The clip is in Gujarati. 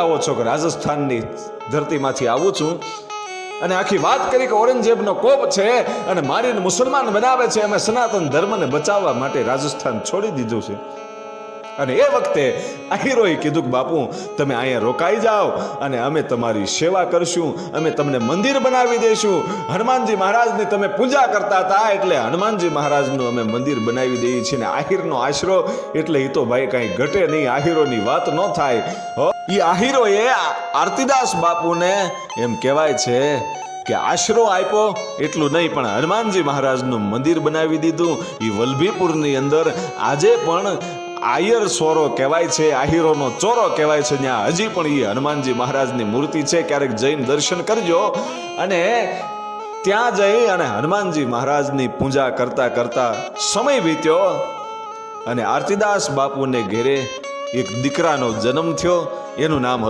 આવો છો કે રાજસ્થાનની ધરતીમાંથી આવું છું અને આખી વાત કરી કે ઔરંગઝેબનો કોપ છે અને મારીને મુસલમાન બનાવે છે, અમે સનાતન ધર્મને બચાવવા માટે રાજસ્થાન છોડી દીધું છે. અને એ વખતે આહીરોએ કીધું કે બાપુ તમે અહીંયા રોકાઈ જાઓ અને અમે તમારી સેવા કરશું, અમે તમને મંદિર બનાવી દઈશું. હનુમાનજી મહારાજની તમે પૂજા કરતા હતા એટલે હનુમાનજી મહારાજનું અમે મંદિર બનાવી દઈએ છીએ. ને આહીરનો આશરો એટલે એ તો ભાઈ કાંઈ ઘટે નહીં, આહીરોની વાત ન થાય. એ આહીરોએ આરતીદાસ બાપુને એમ કહેવાય છે કે આશરો આપ્યો એટલું નહીં પણ હનુમાનજી મહારાજનું મંદિર બનાવી દીધું. એ વલભીપુરની અંદર આજે પણ આયર સોરો કહેવાય છે, આહીરોનો ચોરો કહેવાય છે. ત્યાં હજી પણ એ હનુમાનજી મહારાજની મૂર્તિ છે. ક્યારેક જઈને દર્શન કરજો અને ત્યાં જઈ અને હનુમાનજી મહારાજની પૂજા કરતા કરતા સમય વીત્યો અને આરતીદાસ બાપુને ઘેરે એક દીકરાનો જન્મ થયો. એનું નામ